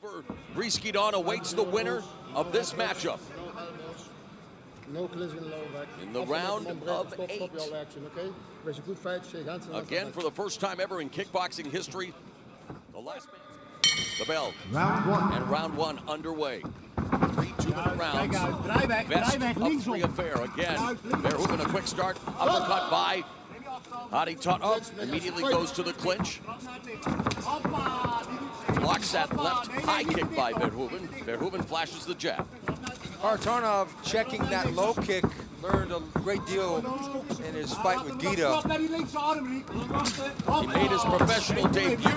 over. Risty awaits the winner of this matchup. In the round of 8. Again, for the first time ever in kickboxing history, the last man. The bell. Round 1. And round 1 underway. 3 2-minute rounds. Best of 3 affair. Again, Verhoeven a quick start. Uppercut by Kharitonov. Immediately goes to the clinch. Blocks that left high kick by Verhoeven. Verhoeven flashes the jab. Kharitonov checking that low kick, learned a great deal in his fight with Kaito. He made his professional debut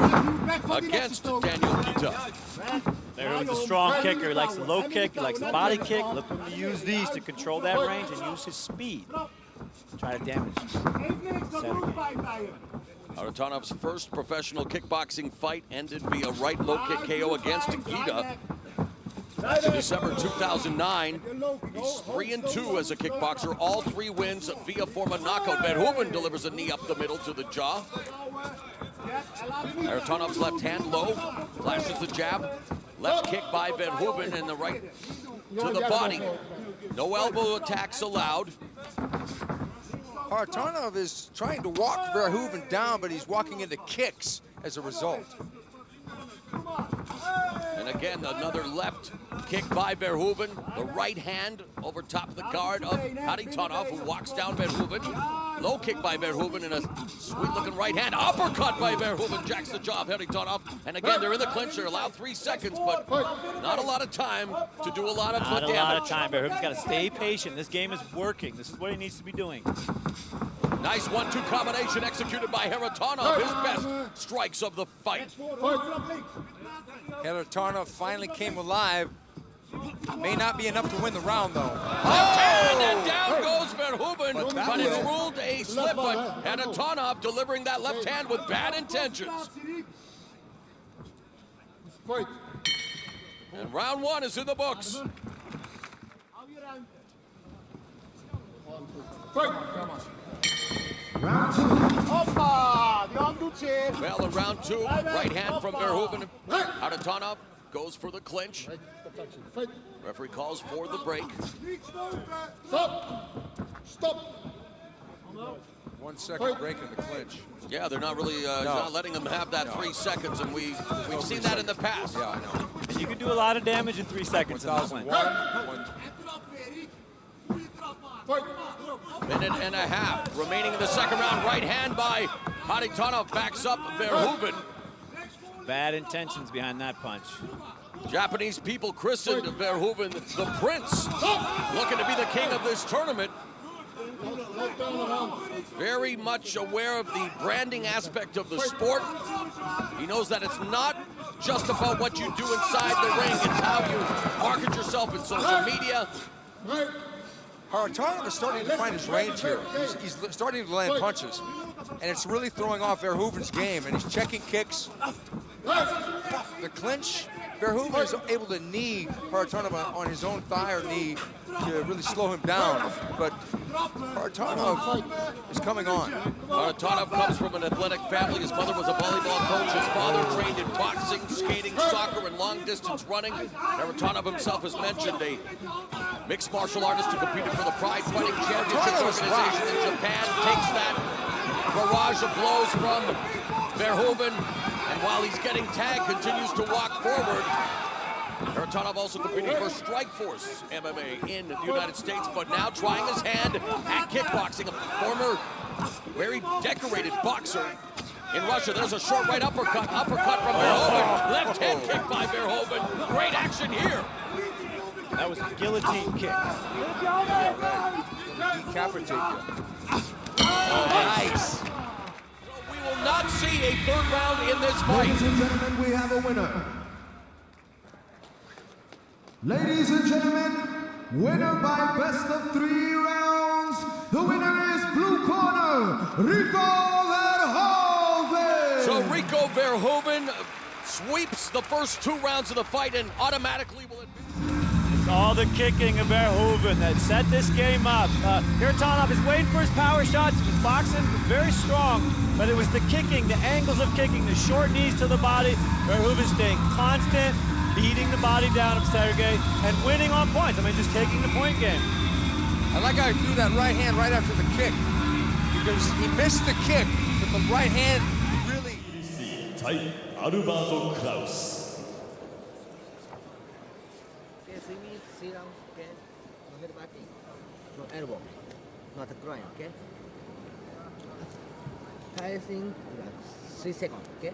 against Daniel Kaito. Verhoeven's a strong kicker. He likes the low kick, he likes the body kick. Look him to use these to control that range and use his speed. Try to damage Kharitonov's first professional kickboxing fight ended via right low kick KO against Kaito. Back in December 2009, he's 3-2 as a kickboxer. All 3 wins via form of knockout. Verhoeven delivers a knee up the middle to the jaw. Kharitonov's left hand low, flashes the jab. Left kick by Verhoeven and the right to the body. No elbow attacks allowed. Kharitonov is trying to walk Verhoeven down, but he's walking into kicks as a result. And again, another left kick by Verhoeven. The right hand over top of the guard of Kharitonov, who walks down Verhoeven. Low kick by Verhoeven and a sweet-looking right hand. Uppercut by Verhoeven, jacks the jaw of Kharitonov. And again, they're in the clinch. They're allowed 3 seconds, but not a lot of time to do a lot of Not damage. a lot of time. Verhoeven's got to stay patient. This game is working. This is what he needs to be doing. Nice 1-2 combination executed by Kharitonov. His best strikes of the fight. Kharitonov finally came alive. May not be enough to win the round, though. Left hand, and down goes Verhoeven, but it's ruled a slip, but Kharitonov delivering that left hand with bad intentions. And round 1 is in the books. Round 2. Well, in round 2, right hand from Verhoeven. Kharitonov goes for the clinch. Referee calls for the break. Stop. 1 second break in the clinch. Yeah, they're not really not letting them have that 3 seconds, and we've seen that in the past. Yeah, I know. And you can do a lot of damage in 3 seconds in this one. 1 minute and a half remaining in the second round. Right hand by Kharitonov backs up Verhoeven. Bad intentions behind that punch. Japanese people christened Verhoeven the Prince, looking to be the king of this tournament. Very much aware of the branding aspect of the sport. He knows that it's not just about what you do inside the ring, it's how you market yourself in social media. Kharitonov is starting to find his range here. He's starting to land punches, and it's really throwing off Verhoeven's game, and he's checking kicks. The clinch, Verhoeven is able to knee Kharitonov on his own thigh or knee to really slow him down, but Kharitonov is coming on. Kharitonov comes from an athletic family. His mother was a volleyball coach. His father trained in boxing, skating, soccer, and long-distance running. Kharitonov himself has mentioned a mixed martial artist who competed for the Prix Fighting Championships organization in Japan. Takes that barrage of blows from Verhoeven, and while he's getting tagged, continues to walk forward. Kharitonov also competing for Strikeforce MMA in the United States, but now trying his hand at kickboxing. A former, very decorated boxer in Russia. There's a short right uppercut from Verhoeven. Left hand kick by Verhoeven. Great action here. That was a guillotine kick. Decapitate you. Nice. We will not see a third round in this fight. Ladies and gentlemen, we have a winner. Ladies and gentlemen, winner by best of 3 rounds. The winner is blue corner, Rico Verhoeven. So Rico Verhoeven sweeps the first 2 rounds of the fight and automatically will advance. It's all the kicking of Verhoeven that set this game up. Kharitonov is waiting for his power shots. His boxing very strong, but it was the kicking, the angles of kicking, the short knees to the body. Verhoeven staying constant, beating the body down of Sergey and winning on points. I mean, just taking the point game. I like how he threw that right hand right after the kick, because he missed the kick, but the right hand really... Alberto Kraus. Okay, see me, sit down, okay? No head backing, no elbow, not a groin, okay? Passing, 3 seconds, okay?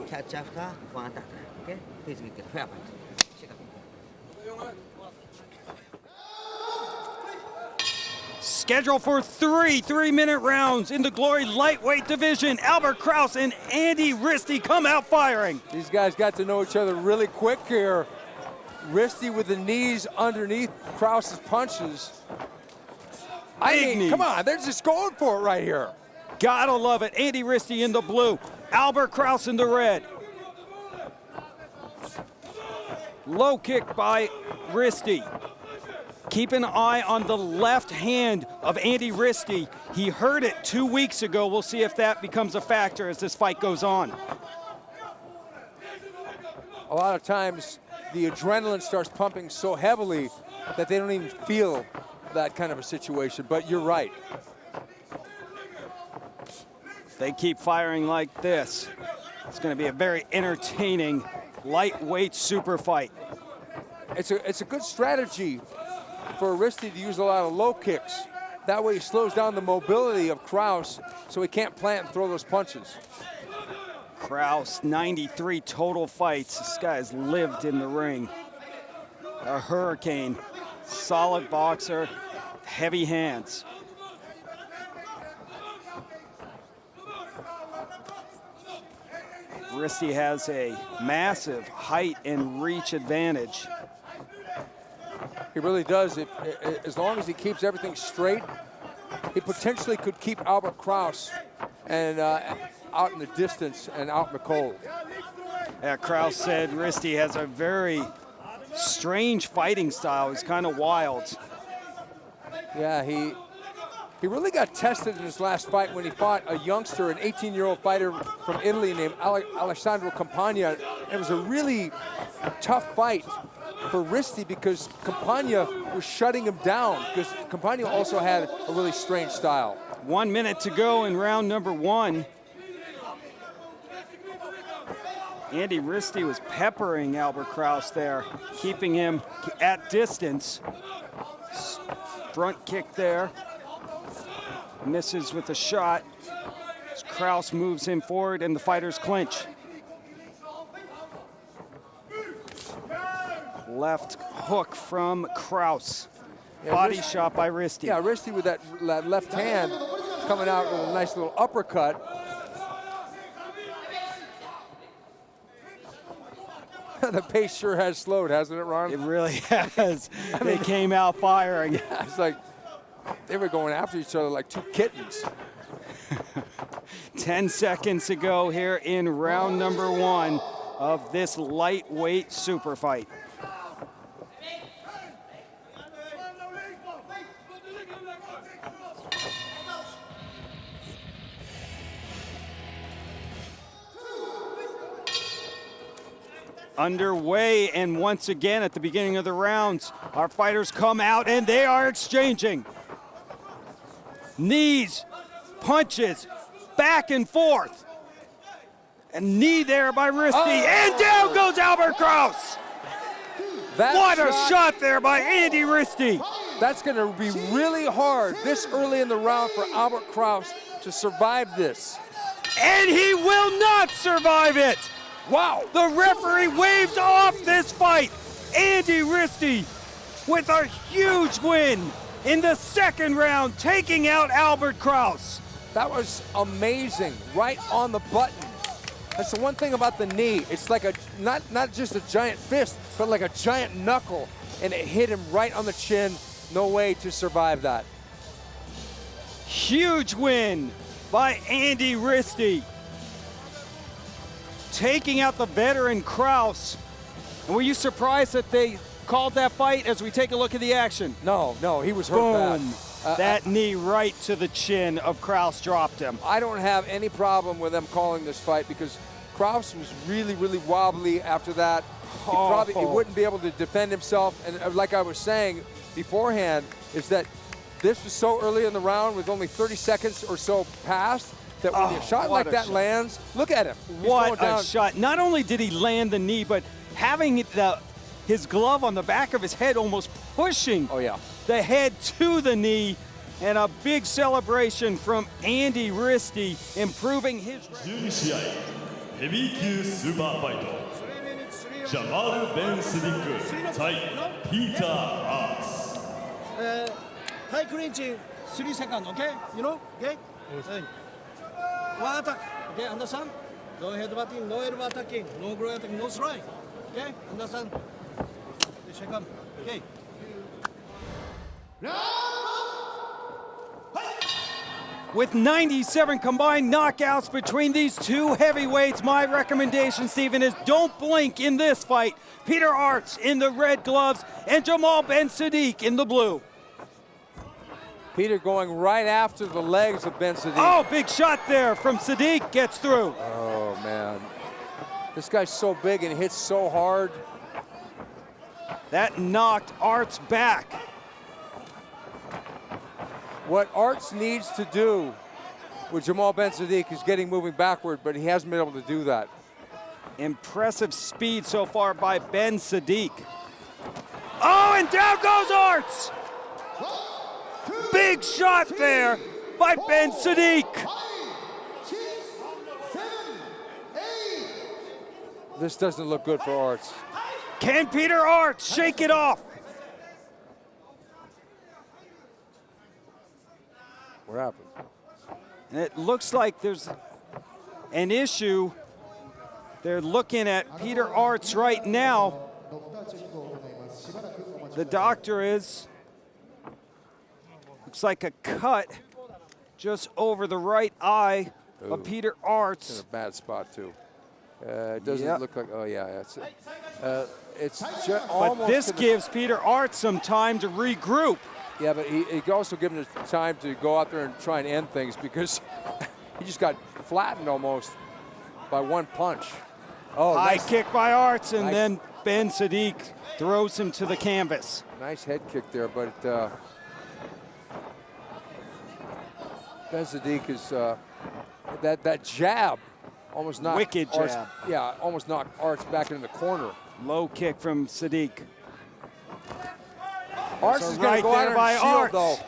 Catch after, 1 attack, okay? Please be careful, fair fight. Check up. Scheduled for 3 3-minute rounds in the Glory lightweight division. Albert Kraus and Andy Risty come out firing. These guys got to know each other really quick here. Risty with the knees underneath Kraus's punches. Big knees. Come on, they're just going for it right here. Gotta love it. Andy Risty in the blue, Albert Kraus in the red. Low kick by Risty. Keep an eye on the left hand of Andy Risty. He heard it 2 weeks ago. We'll see if that becomes a factor as this fight goes on. A lot of times, the adrenaline starts pumping so heavily that they don't even feel that kind of a situation, but you're right. They keep firing like this. It's going to be a very entertaining lightweight super fight. It's a good strategy for Risty to use a lot of low kicks. That way he slows down the mobility of Kraus so he can't plant and throw those punches. Kraus, 93 total fights. This guy's lived in the ring. A hurricane, solid boxer, heavy hands. Risty has a massive height and reach advantage. He really does. As long as he keeps everything straight, he potentially could keep Albert Kraus and out in the distance and out in the cold. Yeah, Kraus said Risty has a very strange fighting style. He's kind of wild. Yeah, he really got tested in his last fight when he fought a youngster, an 18-year-old fighter from Italy named Alessandro Campagna. It was a really tough fight for Risty because Campagna was shutting him down, because Campagna also had a really strange style. 1 minute to go in round number 1. Andy Risty was peppering Albert Kraus there, keeping him at distance. Front kick there. Misses with a shot. As Kraus moves him forward and the fighters clinch. Left hook from Kraus. Yeah, Body shot by Risty. Yeah, Risty with that left hand coming out with a nice little uppercut. The pace sure has slowed, hasn't it, Ron? It really has. They came out firing. It's like they were going after each other like two kittens. 10 seconds to go here in round number 1 of this lightweight super fight. Underway, and once again at the beginning of the rounds, our fighters come out and they are exchanging. Knees, punches, back and forth. A knee there by Risty, and down goes Albert Kraus. What a shot there by Andy Risty. That's going to be really hard this early in the round for Albert Kraus to survive this. And he will not survive it. Wow, the referee waves off this fight. Andy Risty with a huge win in the second round, taking out Albert Kraus. That was amazing, right on the button. That's the one thing about the knee. It's like not just a giant fist, but like a giant knuckle, and it hit him right on the chin. No way to survive that. Huge win by Andy Risty, taking out the veteran Kraus. And were you surprised that they called that fight as we take a look at the action? No, he was hurt Boom. bad. That knee right to the chin of Kraus dropped him. I don't have any problem with them calling this fight because Kraus was really, really wobbly after that. he wouldn't be able to defend himself. And like I was saying beforehand, is that this was so early in the round with only 30 seconds or so past that when a shot like that lands, look at him. He's what going down. a shot. Not only did he land the knee, but having his glove on the back of his head almost pushing the head to the knee. And a big celebration from Andy Risty, improving his... 12試合ヘビー級スーパーファイトジャマル・ベン・スディック対ピーター・アーツ High clinching, 3 seconds, okay? You know, okay? One attack, okay? Understand? No headbutting, no elbow attacking, no groin attacking, no strike, okay? Understand? Second, okay? With 97 combined knockouts between these two heavyweights, my recommendation, Stephen, is don't blink in this fight. Peter Aerts in the red gloves and Jamal Ben Saddik in the blue. Peter going right after the legs of Ben Saddik. Oh, big shot there from Saddik, gets through. Oh, man. This guy's so big and hits so hard. That knocked Aerts back. What Aerts needs to do with Jamal Ben Saddik is getting moving backward, but he hasn't been able to do that. Impressive speed so far by Ben Saddik. Oh, and down goes Aerts! Big shot there by Ben Saddik. This doesn't look good for Aerts. Can Peter Aerts shake it off? What happened? It looks like there's an issue. They're looking at Peter Aerts right now. The doctor is. Looks like a cut just over the right eye of Peter Aerts. In a bad spot, too. It doesn't look like, oh, yeah. It's just almost. But this gives Peter Aerts some time to regroup. Yeah, but he also given him time to go out there and try and end things because he just got flattened almost by one punch. Oh, high nice kick by Aerts, and then Ben Saddik throws him to the canvas. Nice head kick there, but Ben Saddik is that jab almost knocked wicked Aerts, jab. Yeah, almost knocked Aerts back into the corner. Low kick from Saddik. Aerts is going to go out by and shield, Aerts. though.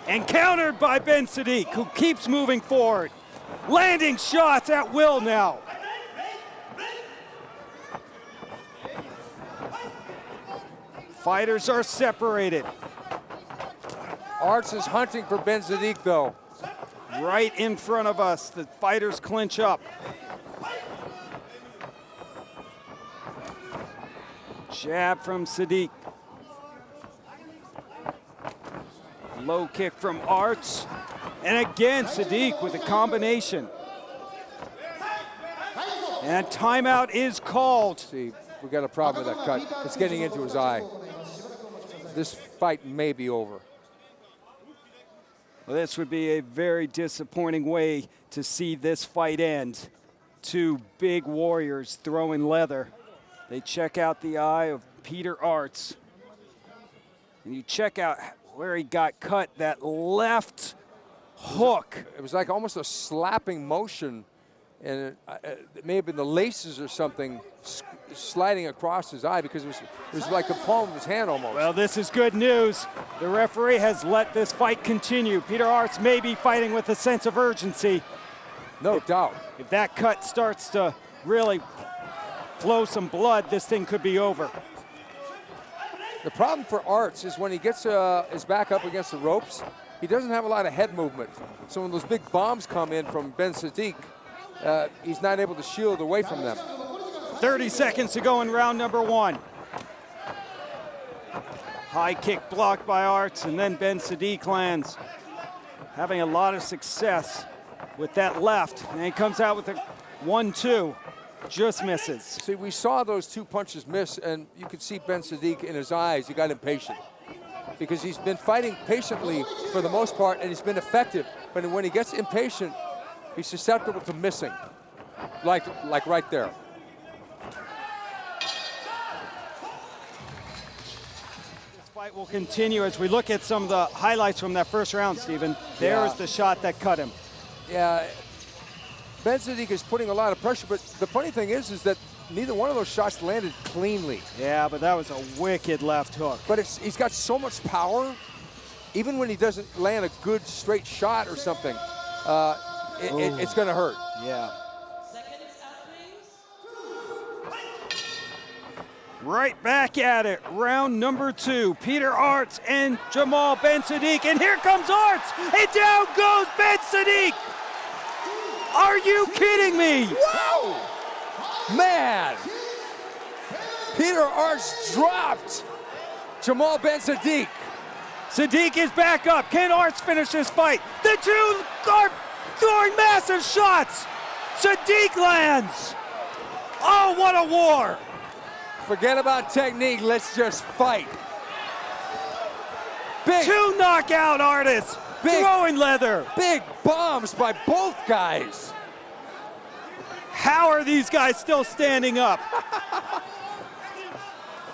And countered by Ben Saddik, who keeps moving forward. Landing shots at will now. Fighters are separated. Aerts is hunting for Ben Saddik, though. Right in front of us, the fighters clinch up. Jab from Saddik. Low kick from Aerts. And again, Saddik with a combination. And timeout is called. See, we got a problem with that cut. It's getting into his eye. This fight may be over. Well, this would be a very disappointing way to see this fight end. Two big warriors throwing leather. They check out the eye of Peter Aerts. And you check out where he got cut, that left hook. It was like almost a slapping motion, and it may have been the laces or something sliding across his eye because it was like the palm of his hand almost. Well, this is good news. The referee has let this fight continue. Peter Aerts may be fighting with a sense of urgency. No doubt. If that cut starts to really flow some blood, this thing could be over. The problem for Aerts is when he gets his back up against the ropes, he doesn't have a lot of head movement. So when those big bombs come in from Ben Saddik, he's not able to shield away from them. 30 seconds to go in round number one. High kick blocked by Aerts, and then Ben Saddik lands. Having a lot of success with that left, and he comes out with a 1-2. Just misses. See, we saw those two punches miss, and you could see Ben Saddik in his eyes. He got impatient because he's been fighting patiently for the most part, and he's been effective. But when he gets impatient, he's susceptible to missing, like right there. Fight will continue as we look at some of the highlights from that first round, Stephen. There's the shot that cut him. Yeah, Ben Saddik is putting a lot of pressure, but the funny thing is that neither one of those shots landed cleanly. Yeah, but that was a wicked left hook. But he's got so much power, even when he doesn't land a good straight shot or something, it's going to hurt. Yeah. Right back at it, round number 2. Peter Aerts and Jamal Ben Saddik, and here comes Aerts, and down goes Ben Saddik. Are you kidding me? Wow! Man! Peter Aerts dropped Jamal Ben Saddik. Saddik is back up. Can Aerts finish this fight? The two are throwing massive shots. Saddik lands. Oh, what a war. Forget about technique, let's just fight. Big, 2 knockout artists, throwing leather. Big bombs by both guys. How are these guys still standing up?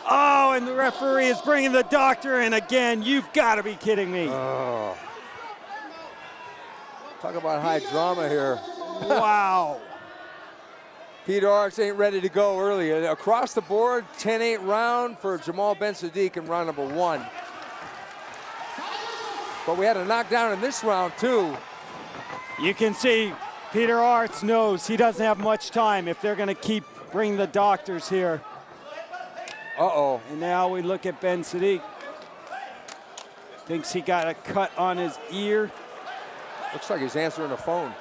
Oh, and the referee is bringing the doctor in again. You've got to be kidding me. Oh. Talk about high drama here. Wow. Peter Aerts ain't ready to go early. Across the board, 10-8 round for Jamal Ben Saddik in round number 1. But we had a knockdown in this round, too. You can see Peter Aerts knows he doesn't have much time if they're going to keep bringing the doctors here. Uh-oh. And now we look at Ben Saddik. Thinks he got a cut on his ear. Looks like he's answering the phone.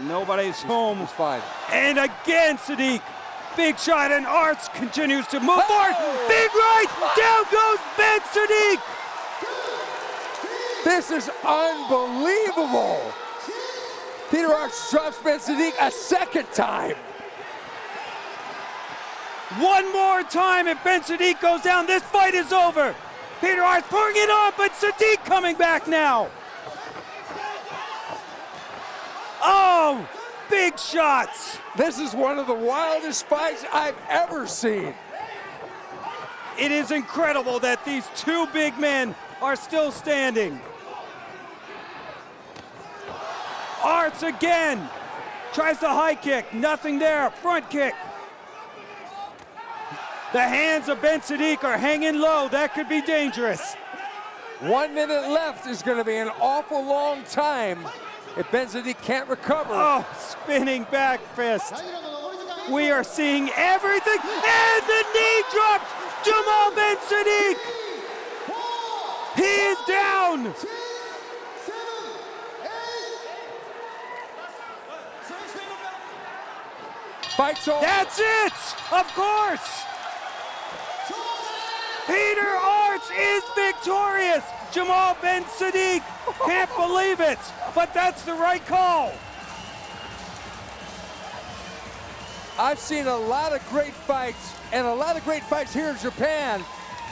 Nobody's home. He's fine. And again, Saddik. Big shot, and Aerts continues to move forward. Big right, down goes Ben Saddik. This is unbelievable. Peter Aerts drops Ben Saddik a second time. One more time, if Ben Saddik goes down, this fight is over. Peter Aerts pouring it on, but Saddik coming back now. Oh, big shots. This is one of the wildest fights I've ever seen. It is incredible that these 2 big men are still standing. Aerts again, tries the high kick, nothing there, front kick. The hands of Ben Saddik are hanging low, that could be dangerous. 1 minute left is gonna be an awful long time if Ben Saddik can't recover. Oh, spinning back fist. We are seeing everything, and the knee drops. Jamal Ben Saddik. He is down. Fight's over. That's it, of course. Peter Aerts is victorious. Jamal Ben Saddik can't believe it, but that's the right call. I've seen a lot of great fights, and a lot of great fights here in Japan.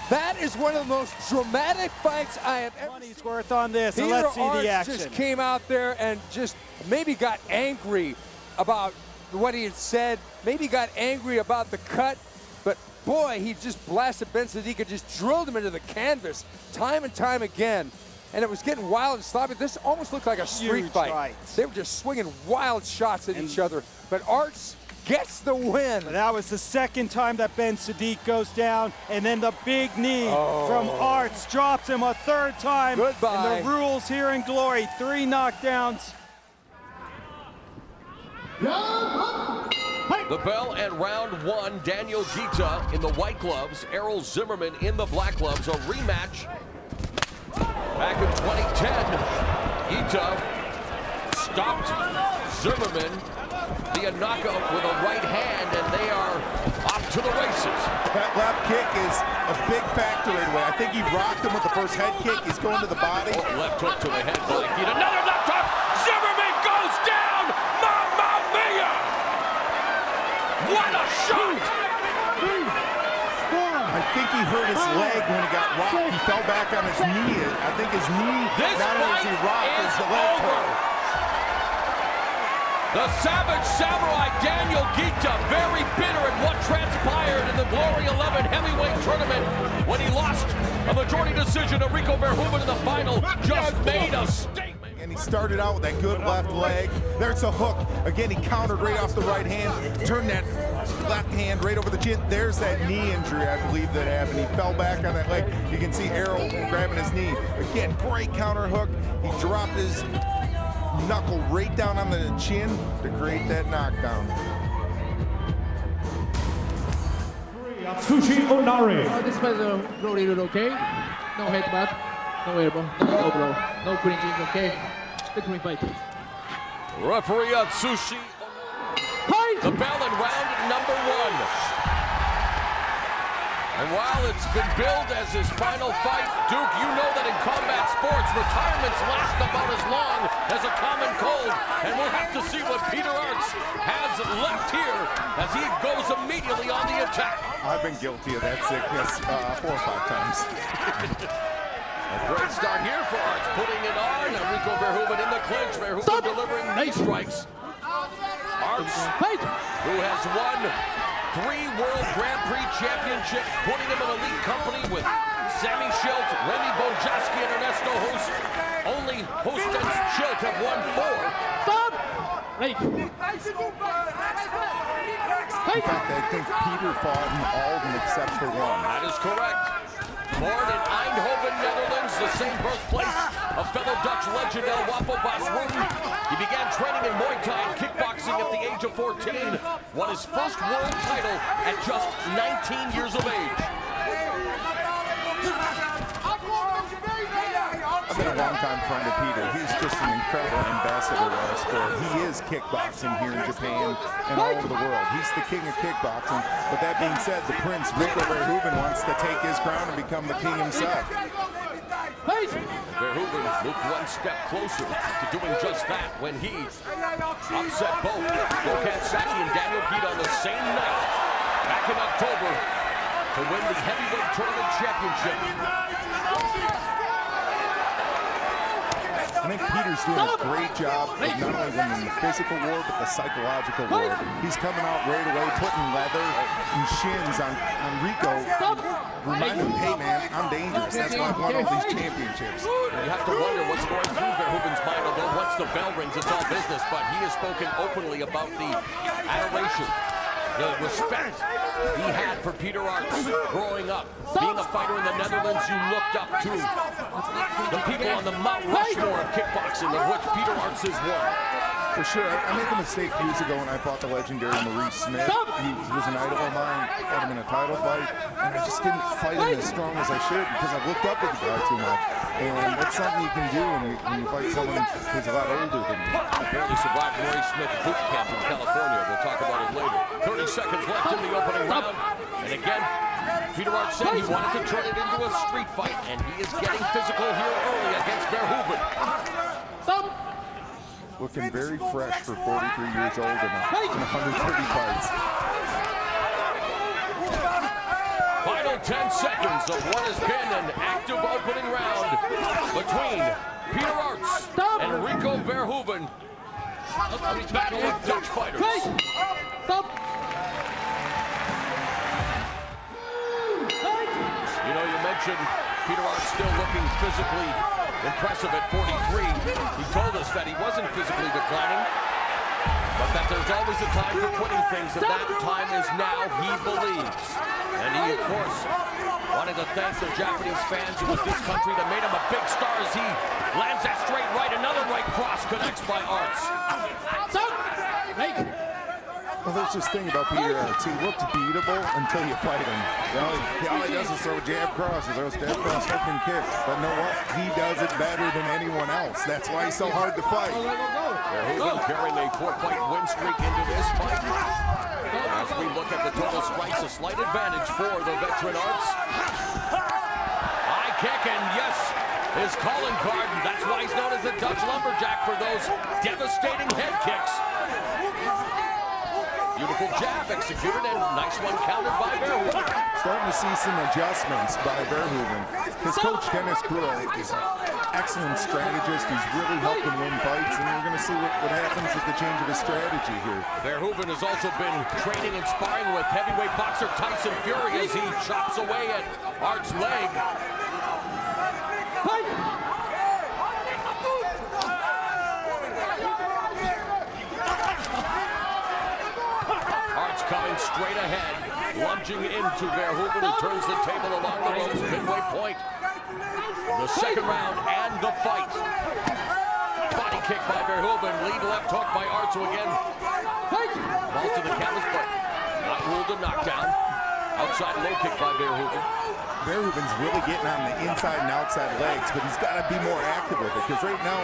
That is one of the most dramatic fights I have ever Money's worth on this, Peter and let's see Aerts the action. just came out there and just maybe got angry about what he had said, maybe got angry about the cut, but boy, he just blasted Ben Saddik and just drilled him into the canvas time and time again. And it was getting wild and sloppy. This almost looked like a street Huge fight. fight. They were just swinging wild shots at each other. But Aerts gets the win. That was the second time that Ben Saddik goes down, and then the big knee from Aerts drops him a third time. Goodbye. And the rules here in glory, 3 knockdowns. The bell and round 1, Daniel Guita in the white gloves, Errol Zimmerman in the black gloves, a rematch. Back in 2010, Guita stopped Zimmerman via knockout with a right hand, and they are off to the races. That left kick is a big factor anyway. I think he rocked him with the first head kick. He's going to the body. Oh, left hook to the head by Guita. Another left hook! Zimmerman goes down! Mamma mia! What a shot! I think he hurt his leg when he got rocked. He fell back on his knee. I think his knee, not only is he rocked, is the leg hurt. The Savage Samurai Daniel Guita very bitter at what transpired in the Glory 11 heavyweight tournament when he lost a majority decision to Rico Verhoeven in the final, just made a statement. And he started out with that good left leg. There's a hook. Again, he countered right off the right hand, turned that left hand right over the chin. There's that knee injury, I believe, that happened. He fell back on that leg. You can see Aerts grabbing his knee. Again, great counter hook. He dropped his knuckle right down on the chin to create that knockdown. Sushi Onari. This fight Glory, okay? No headbutt, no elbow, no blow, no clinching, okay? The clean fight. Referee Atsushi. The bell in round number 1. And while it's been billed as his final fight, Duke, you know that in combat sports, retirements last about as long as a common cold. And we'll have to see what Peter Aerts has left here as he goes immediately on the attack. I've been guilty of that sickness 4 or 5 times. A great start here for Aerts, putting it on. Rico Verhoeven in the clinch. Verhoeven delivering knee strikes. Aerts, who has won 3 World Grand Prix championships, putting him in elite company with Sammy Schilt, Remy Bonjasky, and Ernesto Host. Only Host and Schilt have won 4. In fact, I think Peter fought in all of them except for 1. That is correct. Born in Eindhoven, Netherlands, the same birthplace of fellow Dutch legend El Wapo Basroen. He began training in Muay Thai and kickboxing at the age of 14. Won his first world title at just 19 years of age. I've been a longtime friend of Peter. He's just an incredible ambassador of our sport. He is kickboxing here in Japan and all over the world. He's the king of kickboxing. But that being said, the Prince, Rico Verhoeven, wants to take his crown and become the king himself. Verhoeven moved 1 step closer to doing just that when he upset both Gokhan Saki and Daniel Pete on the same night back in October to win the heavyweight tournament championship. I think Peter's doing a great job of not only winning the physical war, but the psychological war. He's coming out right away, putting leather and shins on Rico, reminding him, hey man, I'm dangerous. That's why I've won all these championships. You have to wonder what's going through Verhoeven's mind, although once the bell rings, it's all business. But he has spoken openly about the adoration, the respect he had for Peter Aerts growing up. Being a fighter in the Netherlands, you looked up to the people on the Mount Rushmore of kickboxing, of which Peter Aerts is one. For sure. I made the mistake years ago when I fought the legendary Maurice Smith. He was an idol of mine. I fought him in a title fight, and I just didn't fight him as strong as I should because I looked up at the guy too much. And that's something you can do when you fight someone who's a lot older than you. I barely survived Maurice Smith boot camp in California. We'll talk about it later. 30 seconds left in the opening round. And again, Peter Aerts said he wanted to turn it into a street fight, and he is getting physical here early against Verhoeven. Looking very fresh for 43 years old and 130 fights. Final 10 seconds of what has been an active opening round between Peter Aerts and Rico Verhoeven. Battle of Dutch fighters. You know, you mentioned Peter Aerts still looking physically impressive at 43. He told us that he wasn't physically declining, but that there's always a time for quitting things, and that time is now, he believes. And he, of course, wanted to thank the Japanese fans of this country that made him a big star as he lands that straight right. Another right cross connects by Aerts. Well, there's this thing about Peter Aerts. He looks beatable until you fight him. All he does is throw jab crosses, throws jab cross, hook and kick. But know what? He does it better than anyone else. That's why he's so hard to fight. Verhoeven carrying a 4-fight win streak into this fight. As we look at the total strikes, a slight advantage for the veteran Aerts. High kick, and yes, his calling card. That's why he's known as the Dutch Lumberjack, for those devastating head kicks. Beautiful jab executed, and nice one countered by Verhoeven. Starting to see some adjustments by Verhoeven. His coach, Dennis Krul, is a excellent strategist. He's really helped him win fights, and we're going to see what happens with the change of his strategy here. Verhoeven has also been training and sparring with heavyweight boxer Tyson Fury as he chops away at Aerts' leg. Aerts coming straight ahead, lunging into Verhoeven, who turns the table along the ropes, midway point. The second round and the fight. Body kick by Verhoeven, lead left hook by Aerts, who again falls to the canvas, but not ruled a knockdown. Outside low kick by Verhoeven. Verhoeven's really getting on the inside and outside legs, but he's got to be more active with it, because right now,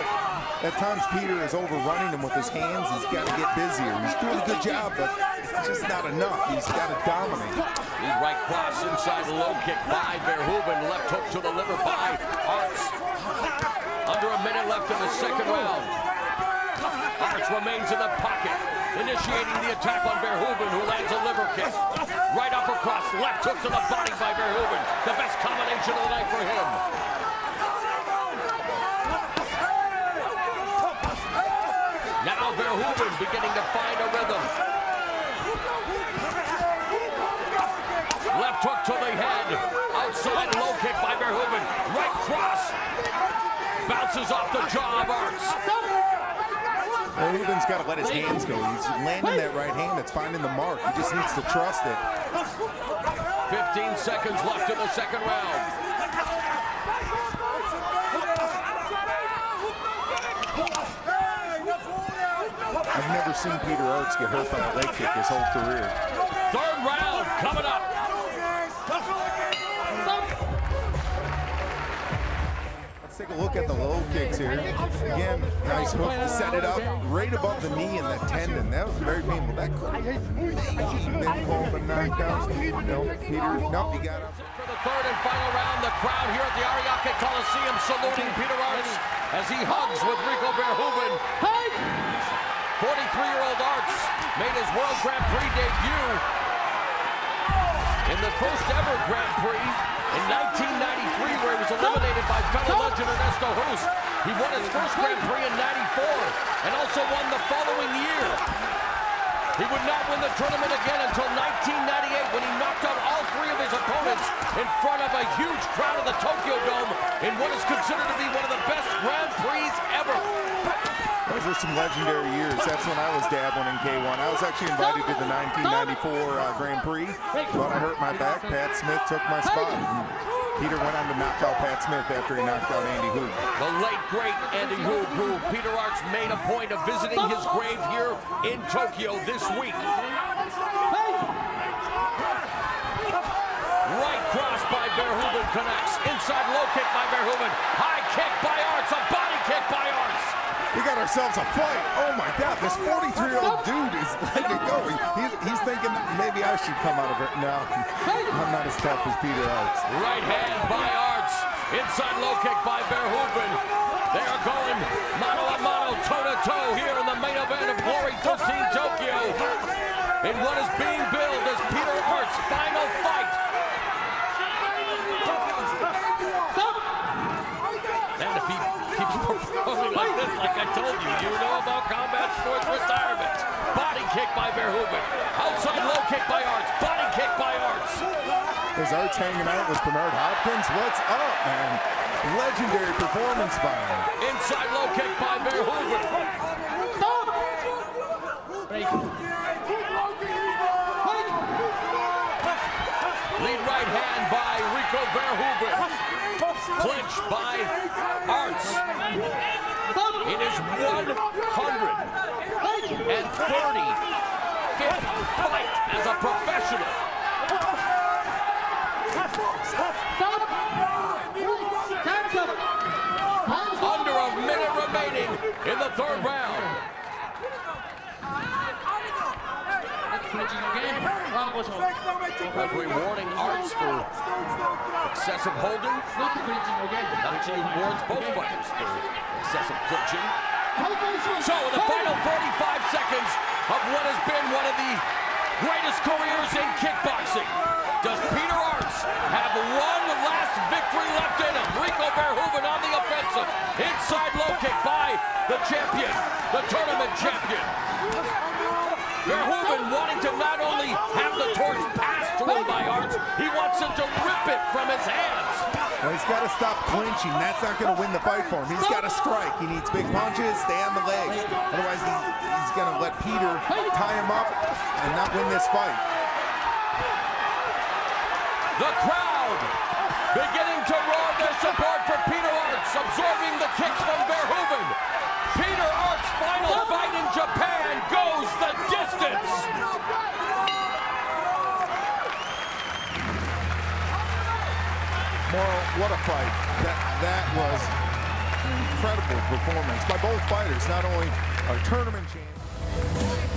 at times Peter is overrunning him with his hands. He's got to get busier. He's doing a good job, but it's just not enough. He's got to dominate. The right cross, inside low kick by Verhoeven, left hook to the liver by Aerts. Under a minute left in the second round. Aerts remains in the pocket, initiating the attack on Verhoeven, who lands a liver kick. Right upper cross, left hook to the body by Verhoeven. The best combination of the night for him. Now Verhoeven beginning to find a rhythm. Left hook to the head. Outside low kick by Verhoeven. Right cross. Bounces off the jaw of Aerts. Verhoeven's got to let his hands go. He's landing that right hand that's finding the mark. He just needs to trust it. 15 seconds left in the second round. I've never seen Peter Aerts get hurt by a leg kick his whole career. Third round coming up. Let's take a look at the low kicks here. Again, nice hook to set it up right above the knee and the tendon. That was very painful. That could have been called a knockdown. No, Peter, nope, he got up. For the third and final round, the crowd here at the Ariake Coliseum saluting Peter Aerts as he hugs with Rico Verhoeven. 43-year-old Aerts made his World Grand Prix debut in the first ever Grand Prix in 1993, where he was eliminated by fellow legend Ernesto Hus. He won his first Grand Prix in '94 and also won the following year. He would not win the tournament again until 1998, when he knocked out all three of his opponents in front of a huge crowd of the Tokyo Dome in what is considered to be one of the best Grand Prix ever. Those were some legendary years. That's when I was dabbling in K1. I was actually invited to the 1994 Grand Prix, but I hurt my back. Pat Smith took my spot. And Peter went on to knock out Pat Smith after he knocked out Andy Hoog. The late, great Andy Hoog, who Peter Aerts made a point of visiting his grave here in Tokyo this week. Right cross by Verhoeven connects. Inside low kick by Verhoeven. High kick by Aerts. A body kick by Aerts. We got ourselves a fight. Oh my God, this 43-year-old dude is letting it go. He's thinking maybe I should come out of it. No, I'm not as tough as Peter Aerts. Right hand by Aerts. Inside low kick by Verhoeven. They are going mano a mano, toe to toe here in the main event of Glory 13 Tokyo. In what is being billed as Peter Aerts' final fight. And if he keeps performing like this, like I told you, you know about combat sports retirement. Body kick by Verhoeven. Outside low kick by Aerts. Body kick by Aerts. Is Aerts hanging out with Bernard Hopkins? What's up, man? Legendary performance by him. Inside low kick by Verhoeven. Lead right hand by Rico Verhoeven. Clinch by Aerts. In his 135th fight as a professional. Under a minute remaining in the third round. Referee warning Aerts for excessive holding. Actually warns both fighters for excessive clinching. So in the final 45 seconds of what has been one of the greatest careers in kickboxing, does Peter Aerts have one last victory left in him? Rico Verhoeven on the offensive. Inside low kick by the champion, the tournament champion. Verhoeven wanting to not only have the torch passed to him by Aerts, he wants him to rip it from his hands. Well, he's got to stop clinching. That's not going to win the fight for him. He's got to strike. He needs big punches, stay on the legs. Otherwise, he's going to let Peter tie him up and not win this fight. The crowd beginning to roar their support for Peter Aerts, absorbing the kicks from Verhoeven. Peter Aerts' final fight in Japan goes the distance. What a fight. That was an incredible performance by both fighters, not only our tournament champions.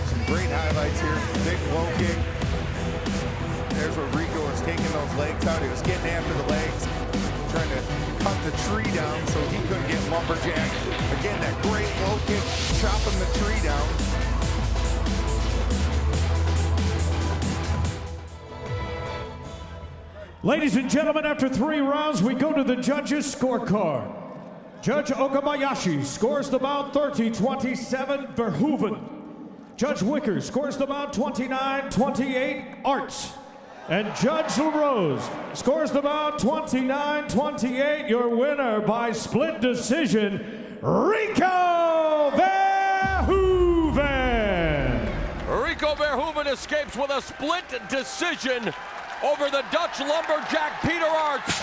Some great highlights here. Big low kick. There's where Rico was taking those legs out. He was getting after the legs, trying to cut the tree down so he couldn't get lumberjacked. Again, that great low kick, chopping the tree down. Ladies and gentlemen, after 3 rounds, we go to the judges' scorecard. Judge Okabayashi scores the bout 30-27, Verhoeven. Judge Wicker scores the bout 29-28, Aerts. And Judge LaRose scores the bout 29-28, your winner by split decision, Rico Verhoeven. Rico Verhoeven escapes with a split decision over the Dutch lumberjack Peter Aerts,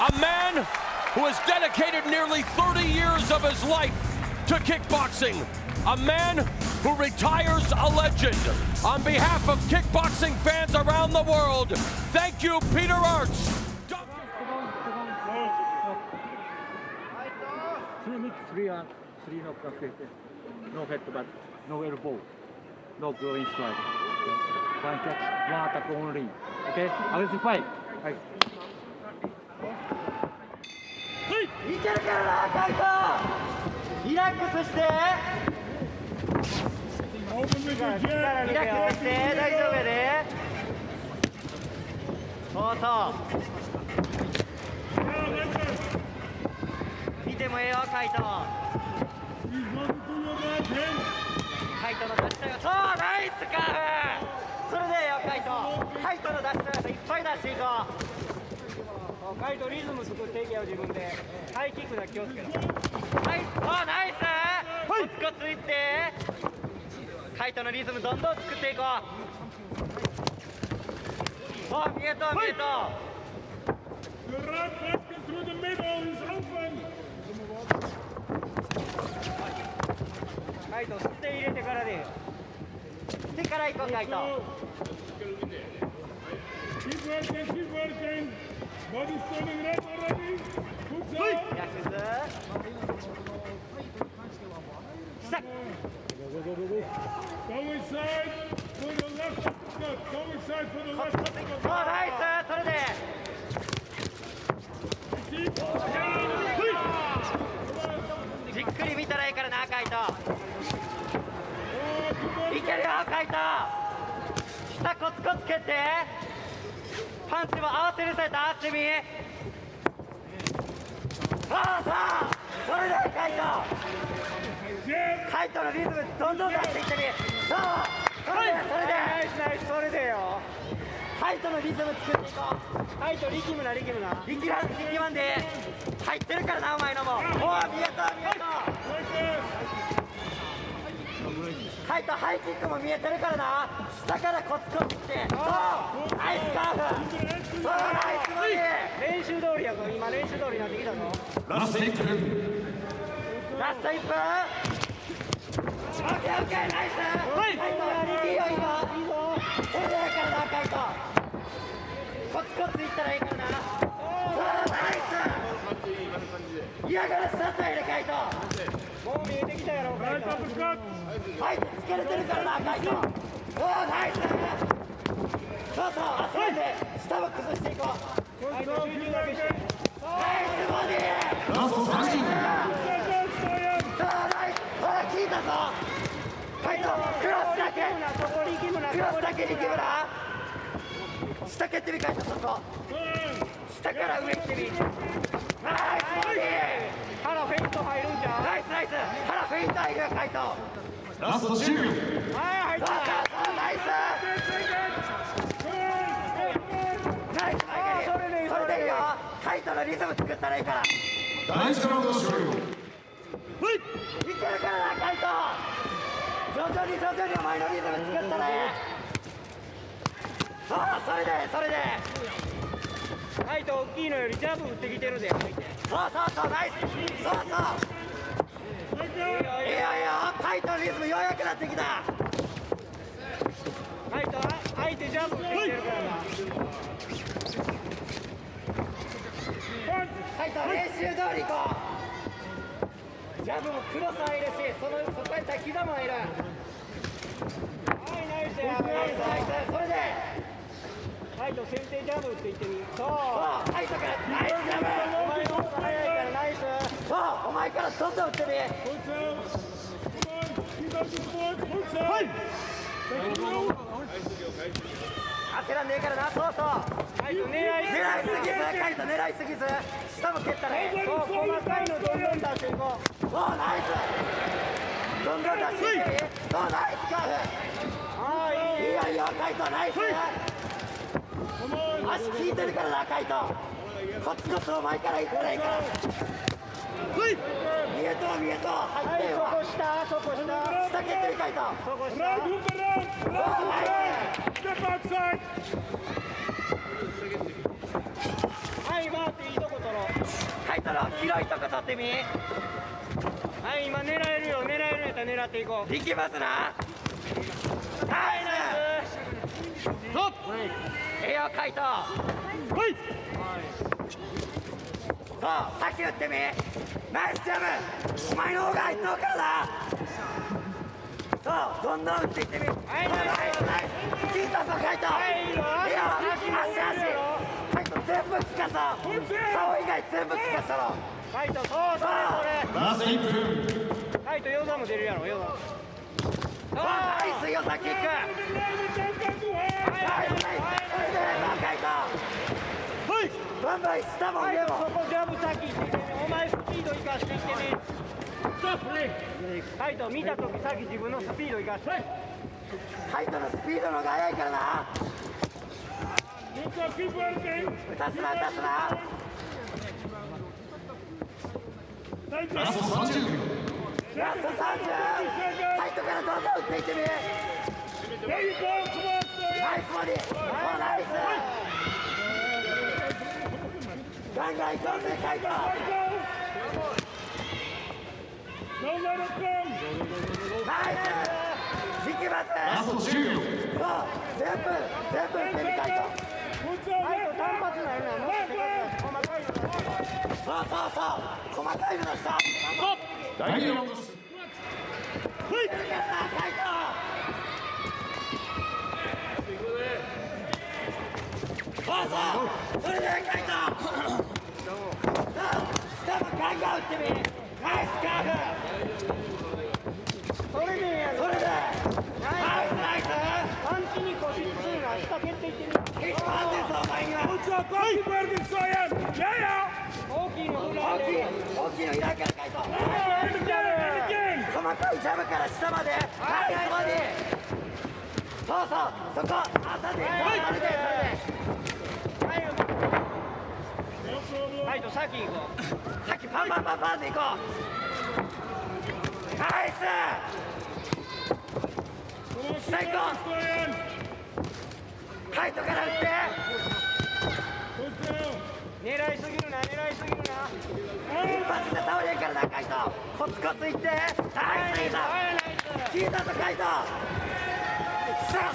a man who has dedicated nearly 30 years of his life to kickboxing, a man who retires a legend. On behalf of kickboxing fans around the world, thank you, Peter Aerts. Three knockouts, no headbutt, no elbow, no groin strike. One catch, one attack only. Okay, aggressive fight. Right. いけるからな、カイト。リラックスして。リラックスして、大丈夫やで。そうそう。見てもええよ、カイト。カイトの出し手が、そう、ナイスカーフ。それでよ、カイト。カイトの出し手がいっぱい出していこう。カイトリズム作っていけよ自分で。ハイキックだ気をつけろ。はい、おナイス。コツコツいって。カイトのリズムどんどん作っていこう。お見えと見えと。カイト吸って入れてからで。吸ってから行こうカイト。Keep working. Body's turning red already. Good job. Stuck. Go inside for the left uppercut. Go inside for the left uppercut. Oh, nice,それで。じっくり見たらいいからな、カイト。いけるよ、カイト。下コツコツ蹴って。パンチも合わせるさえと合わせてみ。さあさあ、それでカイト。カイトのリズムどんどん出していってみ。さあ、それでナイスナイス、それでよ。カイトのリズム作っていこう。カイト力むな力まんで入ってるからな、お前のも。おお、見えた見えた。カイトハイキックも見えてるからな。下からコツコツって。そう、ナイスカーフ。そう、ナイスボディ。練習通りやぞ、今練習通りになってきたぞ。ラスト1分。ラスト1分。オッケーオッケー、ナイス。カイト、いいよいいよ。それでやからな、カイト。コツコツいったらいいからな。そう、ナイス。嫌がらせだったよね、カイト。もう見えてきたやろ、カイト。はい、つけれてるからな、カイト。おー、ナイス。そうそう、あそれで下を崩していこう。ナイスボディー。ラスト3周。そう、ナイス。ほら、効いたぞ。カイト、クロスだけ。クロスだけ力むな。下蹴ってみ、カイト、そこ。下から上行ってみ。ナイスボディ腹フェイント入るんじゃんナイスナイス腹フェイント入るカイトラスト10秒。はい入ったナイスナイスそれでいいよカイトのリズム作ったらいいから第1ラウンド終了。いけるからなカイト徐々にお前のリズム作ったらいいそうそれでカイト大きいのよりジャブ打ってきてるでそうナイスそういいよカイトのリズムようやくなってきたカイト相手ジャブ打ってきてるからなカイト練習通り行こうジャブもクロス入るしそこやったら膝も入るはいナイスそれでカイト先手ジャブ打っていってみそうカイトからナイスジャブお前の方が速いからナイスそうお前からどんどん打ってみはい焦らんねえからなそうカイト狙いすぎずカイト狙いすぎず下も蹴ったらそう細かいのどんどん出していこうそうナイスどんどん出していってみそうナイスカーフいいよカイトナイス足効いてるからなカイトコツコツお前からいったらいいから見えと入ってよそこ下蹴ってるカイトそこ下そうナイスはい回っていいとこ取ろうカイトの広いとこ取ってみはい今狙えるやったら狙っていこういきますなナイスいいよカイトそうさっき打ってみナイスジャブお前の方が入っとうからだそうどんどん打っていってみナイス効いたぞカイトいいよ足カイト全部効かそう顔以外全部効かしたろカイトそうそれラスト1分。カイトヨザも出るやろヨザナイスヨザキックナイスそれでカイトバンバン下も上もそこジャブ先行ってみお前スピード生かしていってみカイト見たとき先自分のスピード生かしてカイトのスピードの方が速いからな打たすなラスト30秒。カイトからどんどん打っていってみナイスボディナイスガンガン行こうぜカイトナイス行きますラスト10秒。そう全部打ってみカイト単発なるなそう細かいの出した第2ラウンド。カイトそれでカイト下もガンガン打ってみナイスカーフそれでナイスパンチに腰ついな下蹴っていってみ一番ですお前には大きいのいらんからカイト細かいジャブから下までナイスボディそこ当たってカイト先行こう先パンで行こうナイス最高カイトから打って狙いすぎるな一発で倒れんからなカイトコツコツいってナイス効いたぞカイト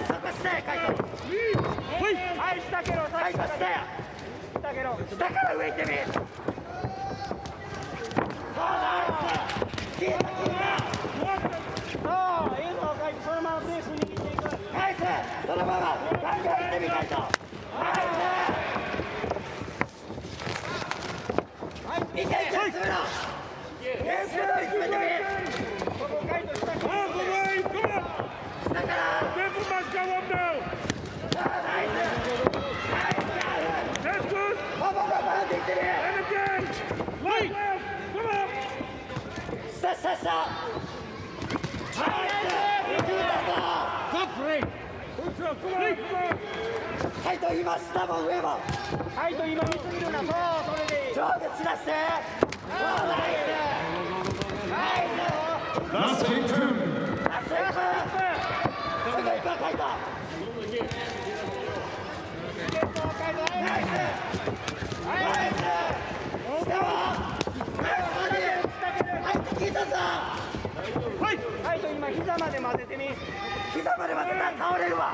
そこ下やカイトはい下蹴ろカイト下から上行ってみそうナイス効いたそういいぞカイトそのままペース握っていくナイスそのままガンガン行ってみカイトナイスいけいけ詰めろ練習通り詰めてみここカイト下からナイスパンっていってみした。カイト今下も上も。カイト今見すぎるな。そうそれでいい。上下散らして。そうナイス。ナイス。ラスト1分。ラスト1分。すぐ行こうカイト。ナイス。ナイス。下も。入ってきたぞ。はい。カイト今膝まで混ぜてみ。膝まで混ぜたら倒れるわ。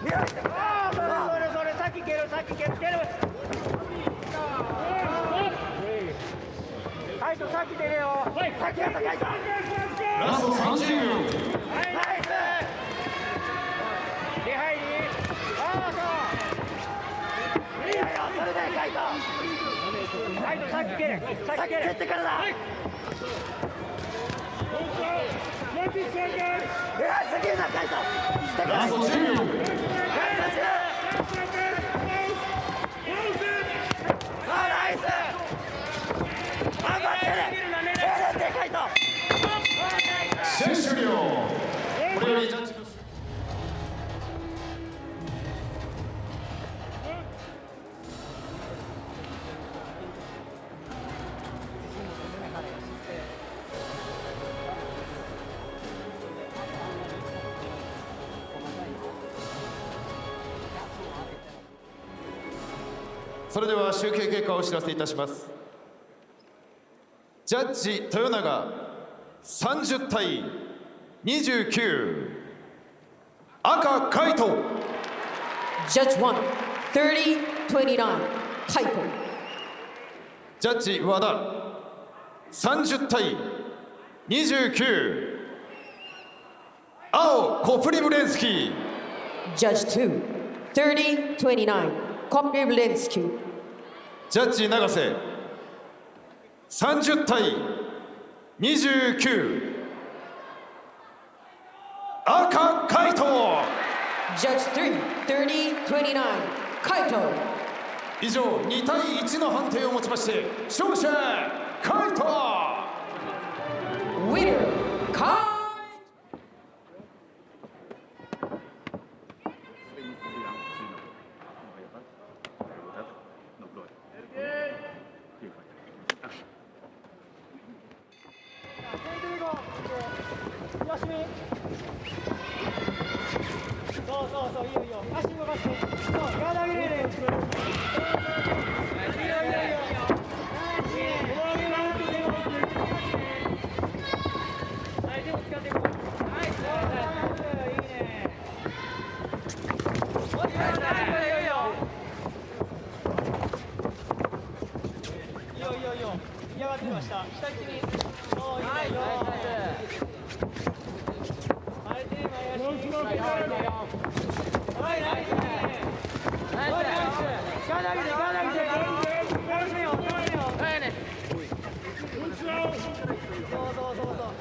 見ろして。ああそれさっき蹴るさっき蹴る。カイトさっき出れよ。さっきやったカイト。ラスト30秒。ナイス。出入り。ああそう。いいよそれでカイト。カイトさっき蹴れ。さっき蹴ってからだ。いやすげえなカイト。ラスト10秒。ナイス。頑張ってね。カイト。試合終了。これよりジャッジのそれでは集計結果をお知らせいたします。ジャッジ豊永30対29、赤カイト。Judge 1 30-29 Kaito。ジャッジ和田30対29、青コプリブレンスキー。Judge 2 30-29 Koprivlenski。ジャッジ永瀬30対29、赤カイト。Judge 3 30-29 Kaito。以上2対1の判定をもちまして勝者カイト。Winner Kaito。そういいよ足動かして。そうガード上げれる。いいよ。はいでも使っていこう。はいいいね。いいよ。嫌がってました。下行ってみ。そういいよ。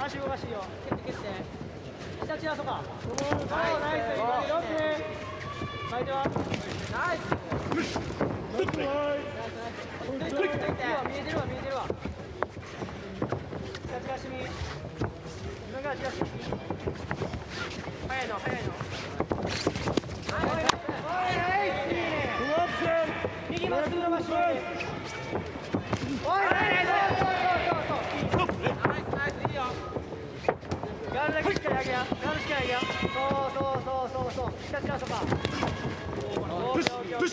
足動かしていいよ。蹴って。下散らそうか。ナイス。ロック。相手は。ナイス。見えてるわ。下散らしてみ。自分から散らしてみ。早いの。右まっすぐ伸ばして。おい、ナイス。いいよ。ガールだけしっかり上げや。そう。下散らそうか。オッケー。おい、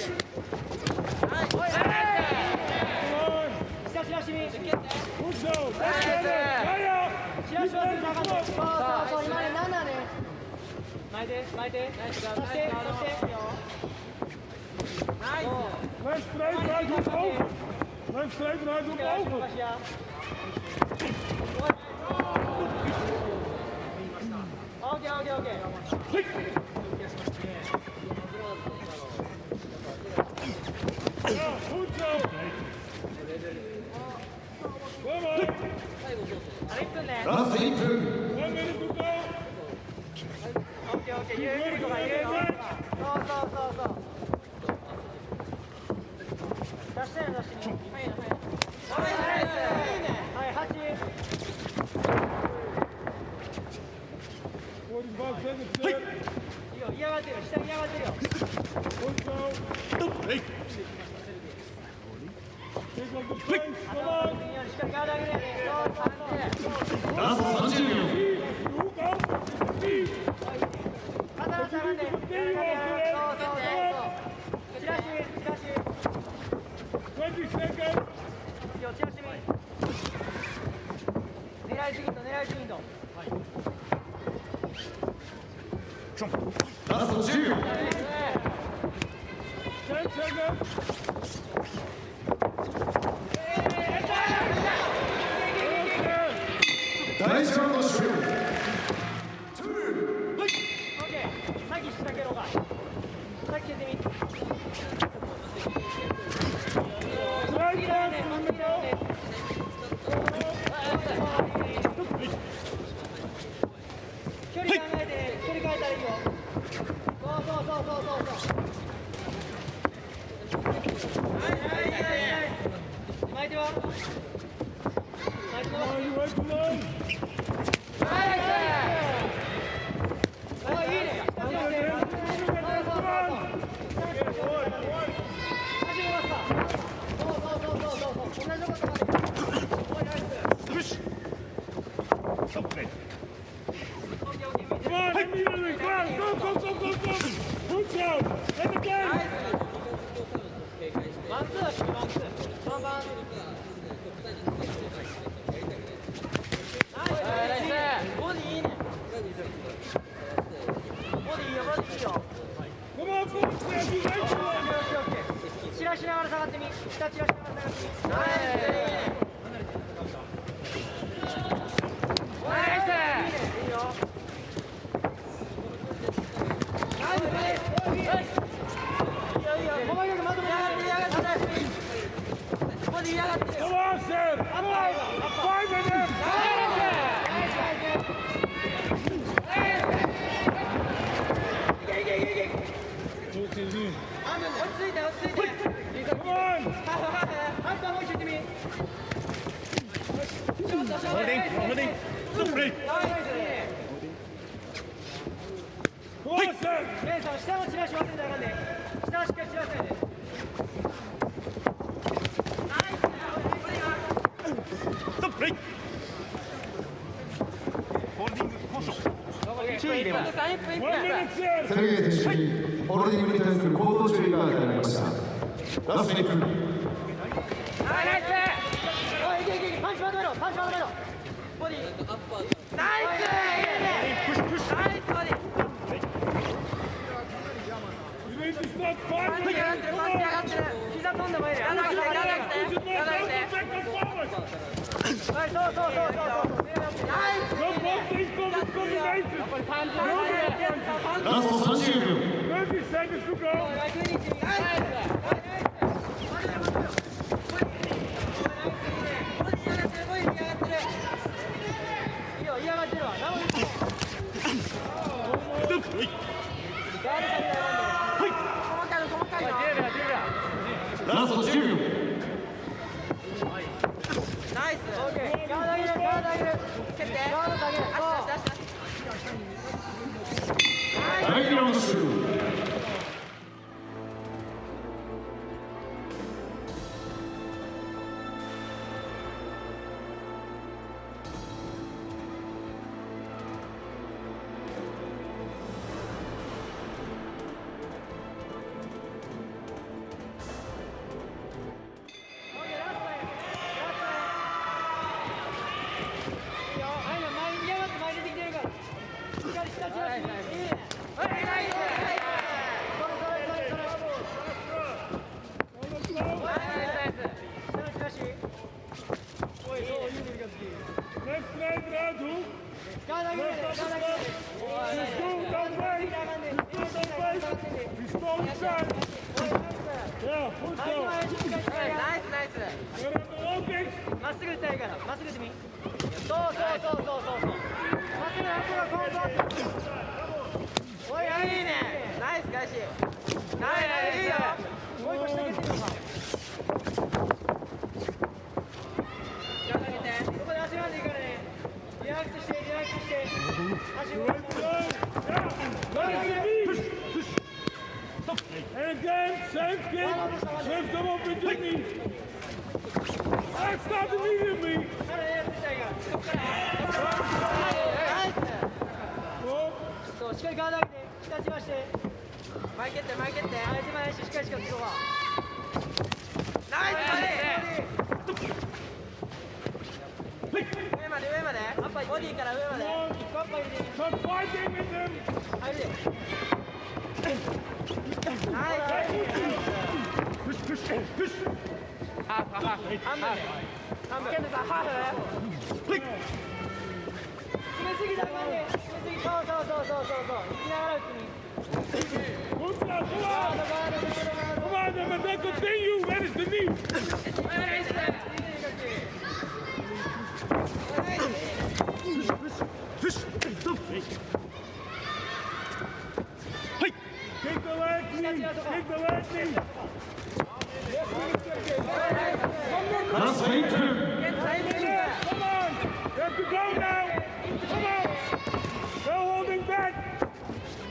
下散らしてみ。ナイス。散らしますよ。そう今ね7ね。巻いて。そして。ナイス。Left straight, right hook open. Left straight, right hook open. Okay. Goed zo. Kom op. 1分ね。ラスト1分。オッケー。ゆっくりとか。そう。出してみ。はい、8。嫌がってるよ、下に嫌がってるよ。ラスト30秒。狙いすぎんと、狙いすぎんと。ラスト10秒。第1ラウンド終了。さっき下蹴ろうか。さっき蹴ってみ。距離考えて、距離変えたらいいよ。そうそうそうそうそうそう。巻いては。巻いては。チラしながら下がってみ。下チラしながら下がってみ。ナイス。いいよ。下のチラシ忘れたらあかんね。下はしっかりチラせやで。セルゲイ選手にホールディングに対する行動注意が与えられました。ラスト1分。ナイス。おい、いけいけいけ。パンチまとめろ。パンチまとめろ。ボディ。ナイス。ナイスボディ。パンチ上がってる。パンチ上がってる。膝飛んでもいいよ。やだ来て。やだ来て。はい、そうそうそうそうそう。ナイス。ラスト30秒。嫌がってるわ。ラスト10秒。ナイス。ガード上げる、ガード上げる。蹴って。ガード下げる。第2ラウンド終了。まっすぐ打ったらいいから、まっすぐ打ってみ。そうそうそうそうそう。まっすぐ打ってろ、おい、いいね。ナイス返し。ナイス、いいよ。もう一個下蹴ってみようか。下上げて。ここで足なんでいいからね。リラックスして、リラックスして。足動かす。Let's come up and get me. Stop immediately. そうしっかりガード上げて下地まして前蹴って前蹴って相手前しっかりしっかりつこうかナイス上まで上までアッパーボディから上までアッパー入れていい入るでナイスハーフ半分ケントさんハーフ詰めすぎだかんね詰めすぎそう行きながら打ってみCome on, man, let's continue. That is the knee. Kick the leg knee. Kick the leg knee. That's right. Come on. You have to go now. Come on. No holding back.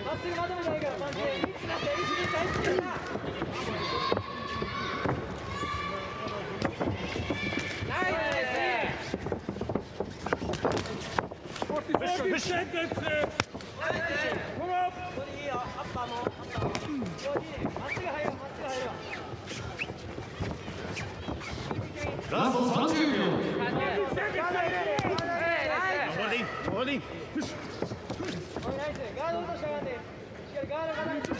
まっすぐまとめないからパンチリッチなってリッチナイス 40 seconds. Come up. ボディいいよアッパーもまっすぐ入るわラスト30秒。ナイスガード落としたがってしっかりガードがないそう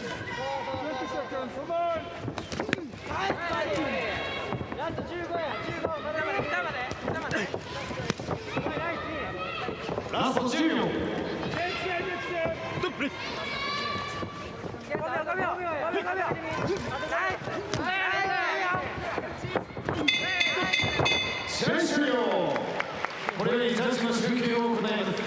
ナイスバディラスト15や15までナイスラスト10秒。5秒試合終了。これよりジャッジの集計を行います。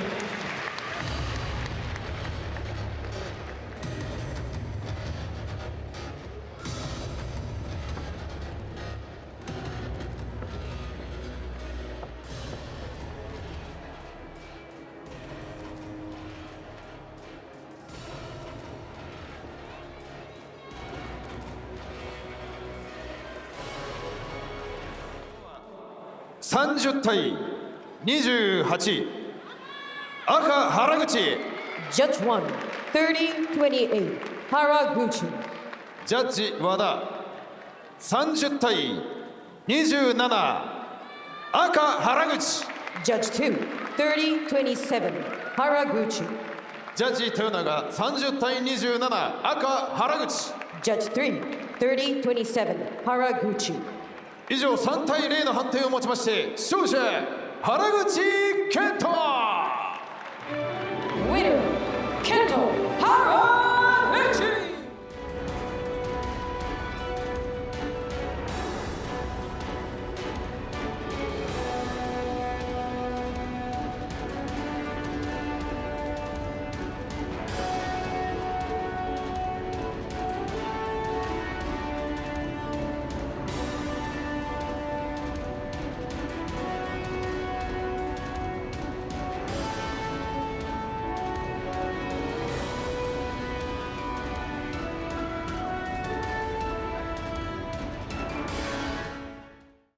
30対28赤原口 Judge 1, 30-28, Haraguchi. ジャッジ和田30対27赤原口 Judge 2, 30-27, Haraguchi. ジャッジ豊永30対27赤原口 Judge 3, 30-27, Haraguchi. 以上3対0の判定をもちまして勝者原口健人 Winner, Kaito Haraguchi.